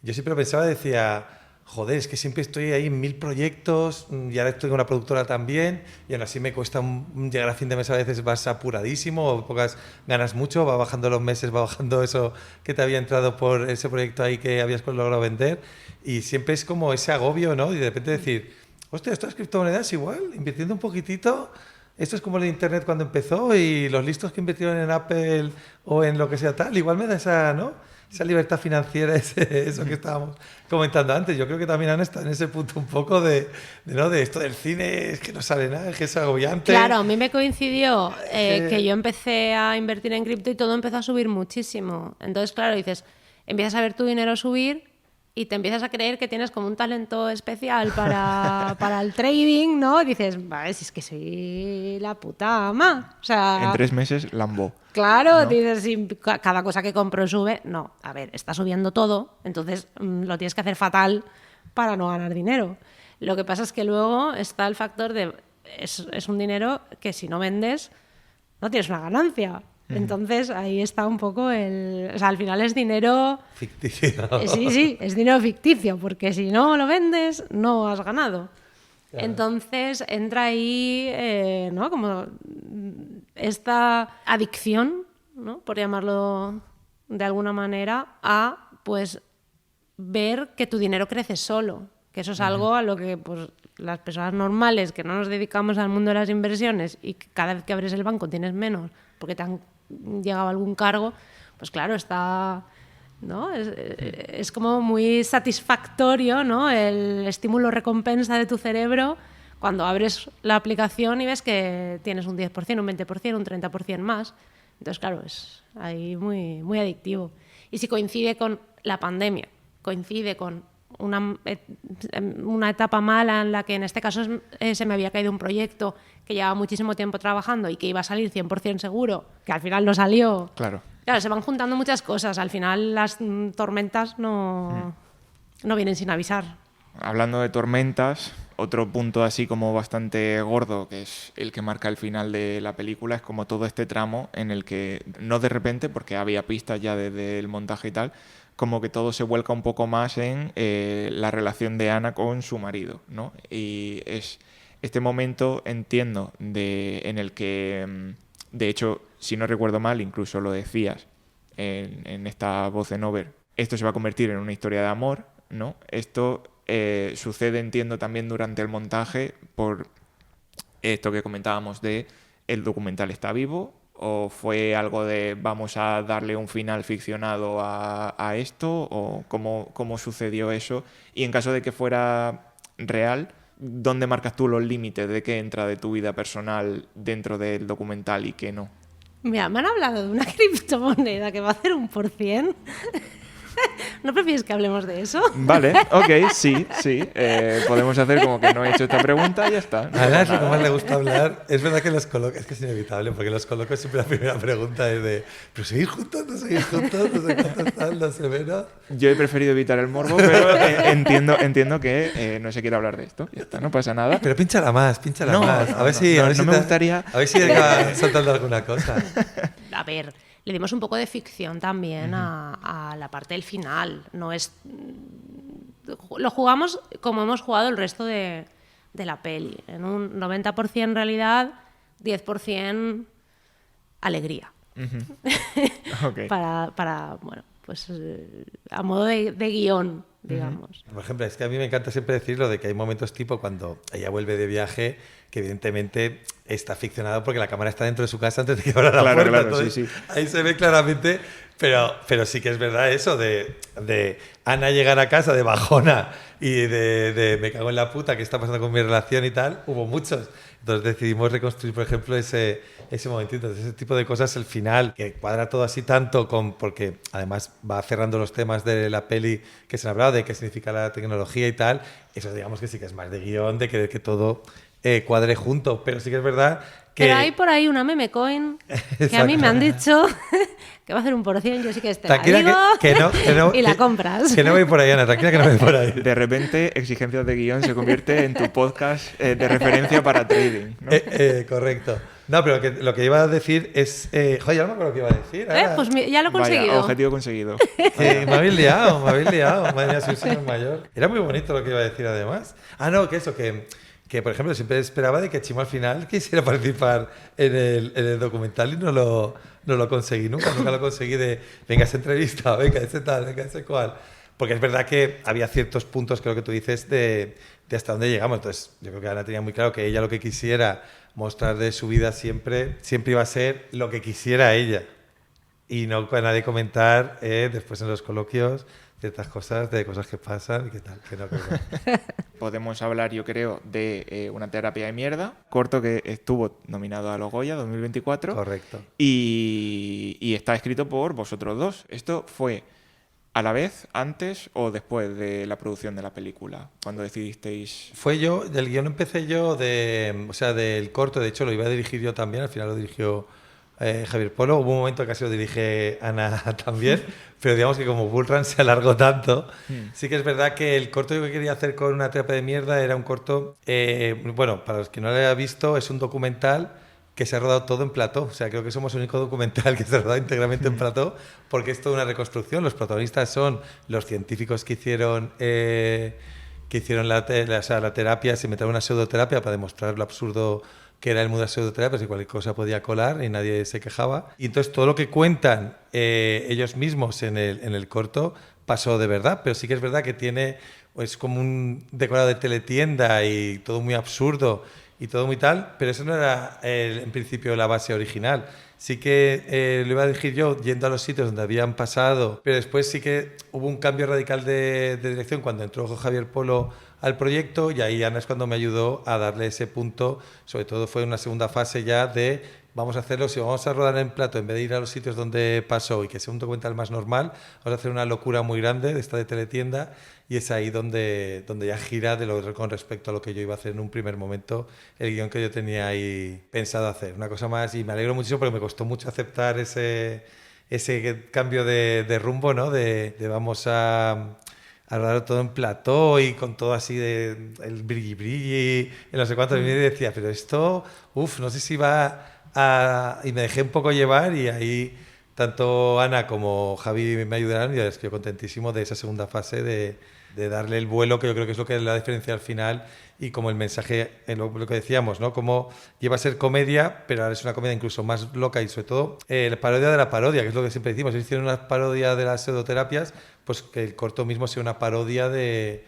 Yo siempre lo pensaba, decía, joder, es que siempre estoy ahí en 1000 proyectos y ahora estoy en una productora también y aún así me cuesta llegar a fin de mes, a veces vas apuradísimo o pocas ganas mucho, va bajando los meses, va bajando eso que te había entrado por ese proyecto ahí que habías logrado vender y siempre es como ese agobio, ¿no? Y de repente decir, hostia, estas criptomonedas igual, invirtiendo un poquitito, esto es como el Internet cuando empezó y los listos que invirtieron en Apple o en lo que sea tal, igual me da esa, ¿no? Esa libertad financiera, eso que estábamos comentando antes. Yo creo que también han estado en ese punto un poco de esto del cine, es que no sale nada, es que es agobiante. Claro, a mí me coincidió que yo empecé a invertir en cripto y todo empezó a subir muchísimo. Entonces, claro, dices, empiezas a ver tu dinero subir y te empiezas a creer que tienes como un talento especial para el trading, ¿no? Dices, vale, si es que soy la puta ama. O sea, en 3 meses, Lambo. Claro, ¿no? dices, si cada cosa que compro sube. No, a ver, está subiendo todo, entonces lo tienes que hacer fatal para no ganar dinero. Lo que pasa es que luego está el factor de, es un dinero que si no vendes, no tienes una ganancia. Entonces ahí está un poco o sea, al final es dinero ficticio. Sí, es dinero ficticio, porque si no lo vendes, no has ganado. Claro. Entonces entra ahí, ¿no? Como esta adicción, ¿no? Por llamarlo de alguna manera, a pues ver que tu dinero crece solo. Que eso es algo a lo que pues, las personas normales que no nos dedicamos al mundo de las inversiones y que cada vez que abres el banco tienes menos porque te han llegado algún cargo, pues claro, está, ¿no? Es como muy satisfactorio, ¿no? El estímulo recompensa de tu cerebro cuando abres la aplicación y ves que tienes un 10%, un 20%, un 30% más. Entonces, claro, es ahí muy, muy adictivo. Y si coincide con la pandemia, coincide con una etapa mala en la que en este caso se me había caído un proyecto que llevaba muchísimo tiempo trabajando y que iba a salir 100% seguro, que al final no salió. Claro. Claro, se van juntando muchas cosas. Al final las tormentas no vienen sin avisar. Hablando de tormentas, otro punto así como bastante gordo, que es el que marca el final de la película, es como todo este tramo en el que, no de repente, porque había pistas ya desde el montaje y tal, como que todo se vuelca un poco más en la relación de Anna con su marido, ¿no? Y es este momento, entiendo, en el que, de hecho, si no recuerdo mal, incluso lo decías en esta voice-over, esto se va a convertir en una historia de amor, ¿no? Esto sucede, entiendo, también durante el montaje por esto que comentábamos de el documental está vivo, o fue algo de vamos a darle un final ficcionado a esto, o cómo sucedió eso, y en caso de que fuera real, ¿dónde marcas tú los límites de qué entra de tu vida personal dentro del documental y qué no? Mira, me han hablado de una criptomoneda que va a hacer 1%. ¿No prefieres que hablemos de eso? Vale, ok, sí. Podemos hacer como que no he hecho esta pregunta y ya está. A Ana es lo que más le gusta hablar. Es verdad que los coloquios, es que es inevitable, porque los coloquios siempre la primera pregunta es de ¿pero seguís juntos? ¿No seguís juntos? No sé cuánto están, no sé menos. Yo he preferido evitar el morbo, pero entiendo que no se quiere hablar de esto. Ya está, no pasa nada. Pero pínchala más. No, A ver si me gustaría. A ver si acaba soltando alguna cosa. A ver, le dimos un poco de ficción también a la parte del final. No es... Lo jugamos como hemos jugado el resto de la peli. En un 90% realidad, 10% alegría. Okay. para, bueno, pues a modo de guión, digamos. Por ejemplo, es que a mí me encanta siempre decirlo de que hay momentos tipo cuando ella vuelve de viaje que evidentemente está ficcionado porque la cámara está dentro de su casa antes de que abra la puerta. Claro, Entonces, sí. ahí se ve claramente, pero sí que es verdad eso de Ana llegar a casa de bajona y de me cago en la puta, ¿qué está pasando con mi relación y tal? Hubo muchos. Entonces decidimos reconstruir, por ejemplo, ese momentito. Entonces, ese tipo de cosas, el final, que cuadra todo así tanto, porque además va cerrando los temas de la peli que se han hablado, de qué significa la tecnología y tal, eso digamos que sí que es más de guión, de querer que todo cuadre junto. Pero sí que es verdad que... Pero hay por ahí una meme coin que a mí me han dicho que va a hacer 1%, yo sí que te la digo que no, y la compras. Que no voy por ahí, Ana, tranquila que no voy por ahí. De repente, Exigencias de Guión se convierte en tu podcast de referencia para trading, ¿no? Correcto. No, pero lo que iba a decir es... joder, ya no me acuerdo lo que iba a decir. Pues ya lo he conseguido. Vaya, objetivo conseguido. Me habéis liado. Madre mía, soy un señor mayor. Era muy bonito lo que iba a decir además. No, que eso, que por ejemplo siempre esperaba de que Chimo al final quisiera participar en el documental y no lo conseguí nunca lo conseguí de venga esa entrevista, venga ese tal, venga ese cual, porque es verdad que había ciertos puntos, creo que tú dices, de hasta dónde llegamos. Entonces yo creo que Ana tenía muy claro que ella lo que quisiera mostrar de su vida siempre iba a ser lo que quisiera ella y no con nadie comentar después en los coloquios ciertas cosas, de cosas que pasan y que tal, que no. Podemos hablar, yo creo, de Una terapia de mierda, corto que estuvo nominado a los Goya 2024. Correcto. Y está escrito por vosotros dos. ¿Esto fue a la vez, antes o después de la producción de la película? Cuando decidisteis... Fue yo, del guión empecé yo, del corto, de hecho lo iba a dirigir yo también, al final lo dirigió Javier Polo. Hubo un momento que casi lo dirige Ana también, pero digamos que como Bull Run se alargó tanto, sí que es verdad que el corto que quería hacer con Una terapia de mierda era un corto, bueno, para los que no lo hayan visto, es un documental que se ha rodado todo en plató. O sea, creo que somos el único documental que se ha rodado íntegramente en plató, porque es toda una reconstrucción. Los protagonistas son los científicos que hicieron la terapia, se metieron una pseudoterapia para demostrar lo absurdo que era el mundo de la pseudoterapia, si cualquier cosa podía colar y nadie se quejaba. Y entonces todo lo que cuentan ellos mismos en el corto pasó de verdad, pero sí que es verdad que tiene pues como un decorado de teletienda y todo muy absurdo y todo muy tal, pero eso no era en principio la base original. Sí que lo iba a dirigir yo yendo a los sitios donde habían pasado, pero después sí que hubo un cambio radical de dirección cuando entró Javier Polo al proyecto, y ahí Ana es cuando me ayudó a darle ese punto. Sobre todo fue una segunda fase ya de vamos a hacerlo, si vamos a rodar en plato en vez de ir a los sitios donde pasó y que sea un documental más normal, vamos a hacer una locura muy grande de esta de teletienda, y es ahí donde ya gira con respecto a lo que yo iba a hacer en un primer momento, el guión que yo tenía ahí pensado hacer, una cosa más. Y me alegro muchísimo porque me costó mucho aceptar ese ese cambio de rumbo, ¿no? De vamos a rodar todo en plató y con todo así de el brilli en no sé cuántos, y decía, pero esto, no sé si va a... Y me dejé un poco llevar y ahí tanto Ana como Javi me ayudaron y estoy contentísimo de esa segunda fase de darle el vuelo, que yo creo que es lo que la diferencia al final y como el mensaje, lo que decíamos, ¿no? Como lleva a ser comedia, pero ahora es una comedia incluso más loca y sobre todo la parodia de la parodia, que es lo que siempre decimos. Si hicieron una parodia de las pseudoterapias, pues que el corto mismo sea una parodia de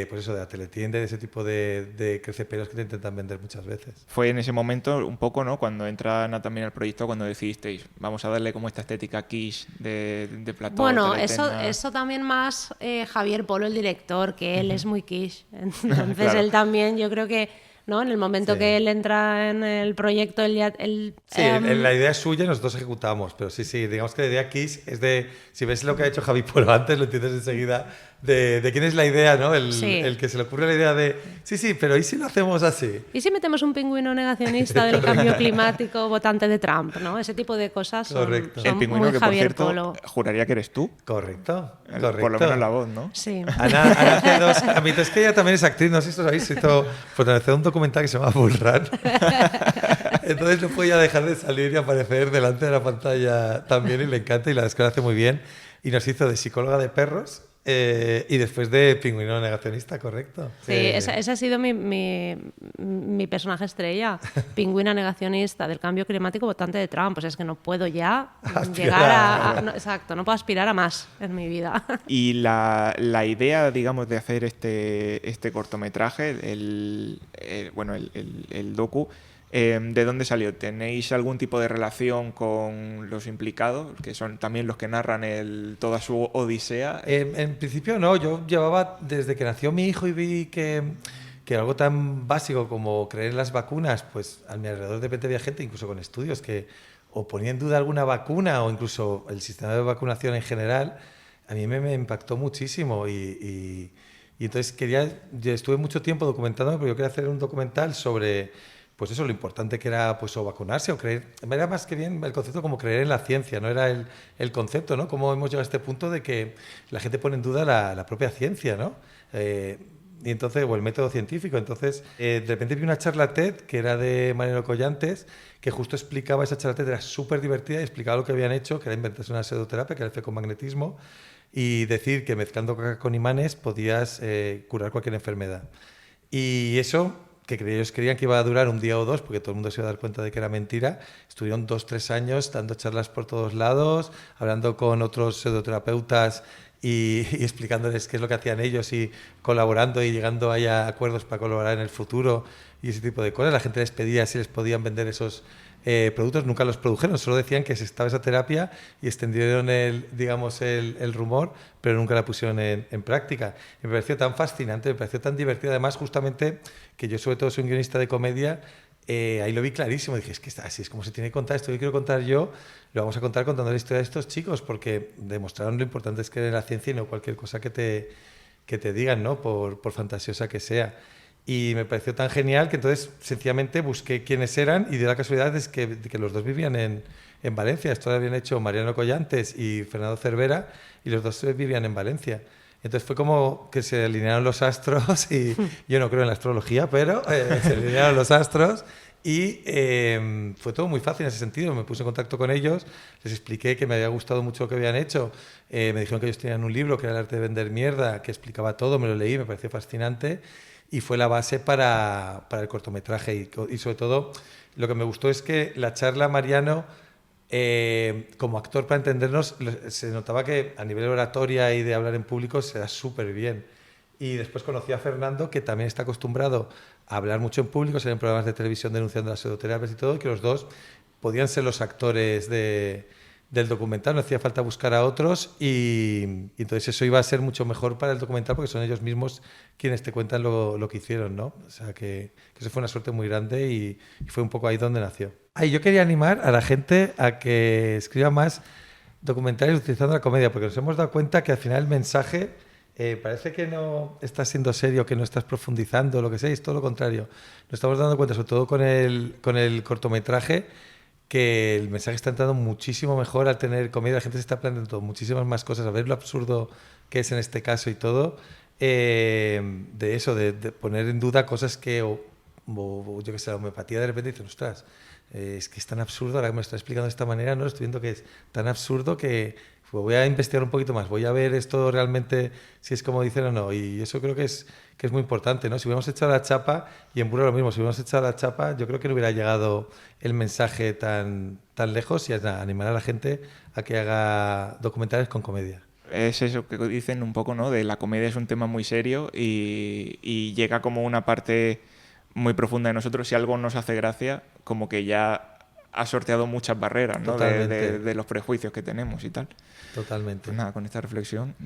pues eso, de la teletienda, de ese tipo de creceperos que te intentan vender muchas veces. Fue en ese momento un poco, ¿no? Cuando entran también al proyecto, cuando decidisteis, vamos a darle como esta estética quiche de plató. Bueno, eso también más Javier Polo, el director, que él es muy quiche. Entonces claro. Él también, yo creo que, ¿no? En el momento que él entra en el proyecto, la idea es suya y nosotros ejecutamos, pero sí, digamos que la idea quiche es de, si ves lo que ha hecho Javi Polo antes, lo entiendes enseguida. De quién es la idea, ¿no? El que se le ocurre la idea de sí, pero ¿y si lo hacemos así? ¿Y si metemos un pingüino negacionista del cambio climático votante de Trump, ¿no? Ese tipo de cosas son el pingüino muy que, Javier por cierto, Polo. Juraría que eres tú. Correcto. Por lo menos la voz, ¿no? Sí. Ana hace 2 ámbitos. Es que ella también es actriz, no sé si os habéis visto, protagonizó un documental que se llama Bull Run. Entonces no podía dejar de salir y aparecer delante de la pantalla también y le encanta y la verdad es que lo hace muy bien. Y nos hizo de psicóloga de perros. Y después de pingüino negacionista, correcto. Sí, ese ha sido mi personaje estrella, pingüina negacionista del cambio climático votante de Trump. Pues es que no puedo ya llegar no puedo aspirar a más en mi vida. Y la idea, digamos, de hacer este cortometraje, el docu, ¿de dónde salió? ¿Tenéis algún tipo de relación con los implicados, que son también los que narran toda su odisea? En principio no, yo llevaba desde que nació mi hijo y vi que algo tan básico como creer en las vacunas, pues a mi alrededor de repente había gente, incluso con estudios, que o ponía en duda alguna vacuna o incluso el sistema de vacunación en general. A mí me impactó muchísimo y entonces yo estuve mucho tiempo documentándome, pero yo quería hacer un documental sobre... Pues eso, lo importante que era pues o vacunarse o creer. Era más que bien el concepto como creer en la ciencia, no era el concepto, ¿no? Cómo hemos llegado a este punto de que la gente pone en duda la propia ciencia, ¿no? Y entonces, o el método científico. Entonces, de repente vi una charla TED que era de Mariano Collantes, que justo explicaba, esa charla TED era súper divertida y explicaba lo que habían hecho, que era inventarse una pseudoterapia, que era el fecomagnetismo, y decir que mezclando caca con imanes podías curar cualquier enfermedad. Y eso... que ellos creían que iba a durar un día o dos, porque todo el mundo se iba a dar cuenta de que era mentira. Estuvieron 2-3 años dando charlas por todos lados, hablando con otros pseudoterapeutas y explicándoles qué es lo que hacían ellos y colaborando y llegando ahí a acuerdos para colaborar en el futuro y ese tipo de cosas. La gente les pedía si les podían vender esos productos, nunca los produjeron, solo decían que estaba esa terapia y extendieron el rumor, pero nunca la pusieron en práctica. Me pareció tan fascinante, me pareció tan divertido, además justamente que yo sobre todo soy un guionista de comedia, ahí lo vi clarísimo, dije, es que así es como se tiene que contar, esto que quiero contar yo, lo vamos a contar contando la historia de estos chicos, porque demostraron lo importante es creer en la ciencia y no cualquier cosa que te digan, ¿no? Por fantasiosa que sea. Y me pareció tan genial que entonces sencillamente busqué quiénes eran y dio la casualidad de que los dos vivían en Valencia. Esto lo habían hecho Mariano Collantes y Fernando Cervera y los dos vivían en Valencia. Entonces fue como que se alinearon los astros y yo no creo en la astrología, pero se alinearon los astros y fue todo muy fácil en ese sentido. Me puse en contacto con ellos, les expliqué que me había gustado mucho lo que habían hecho. Me dijeron que ellos tenían un libro que era El arte de vender mierda, que explicaba todo, me lo leí, me pareció fascinante. Y fue la base para el cortometraje y sobre todo lo que me gustó es que la charla Mariano como actor, para entendernos, se notaba que a nivel oratoria y de hablar en público se da súper bien. Y después conocí a Fernando, que también está acostumbrado a hablar mucho en público, ser en programas de televisión denunciando las pseudoterapias y todo, y que los dos podían ser los actores del documental, no hacía falta buscar a otros y entonces eso iba a ser mucho mejor para el documental porque son ellos mismos quienes te cuentan lo que hicieron, ¿no? O sea que eso fue una suerte muy grande y fue un poco ahí donde nació. Yo quería animar a la gente a que escriba más documentales utilizando la comedia, porque nos hemos dado cuenta que al final el mensaje parece que no estás siendo serio, que no estás profundizando, lo que sea, y es todo lo contrario. Nos estamos dando cuenta, sobre todo con el cortometraje, que el mensaje está entrando muchísimo mejor al tener comedia. La gente se está planteando muchísimas más cosas, a ver lo absurdo que es en este caso y todo. De eso, de poner en duda cosas que, o yo que sé, la homeopatía de repente dicen, ostras, es que es tan absurdo, ahora que me lo está explicando de esta manera, no estoy viendo que es tan absurdo que pues, voy a investigar un poquito más, voy a ver esto realmente si es como dicen o no, y eso creo que es muy importante, ¿no? Si hubiéramos echado la chapa, y en Burra lo mismo, si hubiéramos echado la chapa, yo creo que no hubiera llegado el mensaje tan lejos, y animar a la gente a que haga documentales con comedia. Es eso que dicen un poco, ¿no? De la comedia es un tema muy serio y llega como una parte muy profunda de nosotros. Si algo nos hace gracia, como que ya ha sorteado muchas barreras, ¿no? De los prejuicios que tenemos y tal. Totalmente. Pues nada, con esta reflexión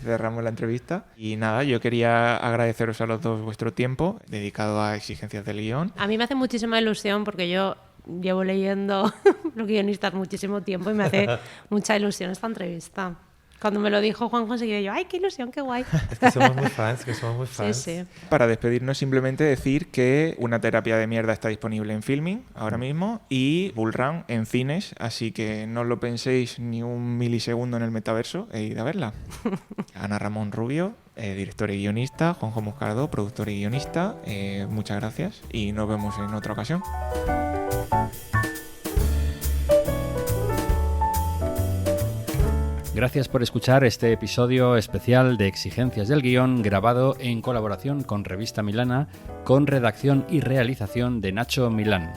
cerramos la entrevista. Y nada, yo quería agradeceros a los dos vuestro tiempo dedicado a exigencias del guión. A mí me hace muchísima ilusión porque yo llevo leyendo los guionistas muchísimo tiempo y me hace mucha ilusión esta entrevista. Cuando me lo dijo Juanjo, enseguida yo, ¡ay, qué ilusión, qué guay! Es que somos muy fans, Sí, sí. Para despedirnos, simplemente decir que Una terapia de mierda está disponible en Filming ahora mismo y Bull Run en cines, así que no lo penséis ni un milisegundo en el metaverso e id a verla. Ana Ramón Rubio, director y guionista, Juanjo Moscardo, productor y guionista, muchas gracias y nos vemos en otra ocasión. Gracias por escuchar este episodio especial de Exigencias del Guión, grabado en colaboración con Revista Milana, con redacción y realización de Nacho Milán.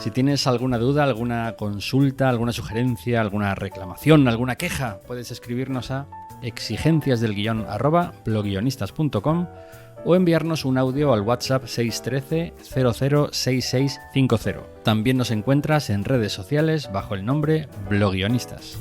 Si tienes alguna duda, alguna consulta, alguna sugerencia, alguna reclamación, alguna queja, puedes escribirnos a exigenciasdelguion@blogguionistas.com o enviarnos un audio al WhatsApp 613 006650. También nos encuentras en redes sociales bajo el nombre Blogguionistas.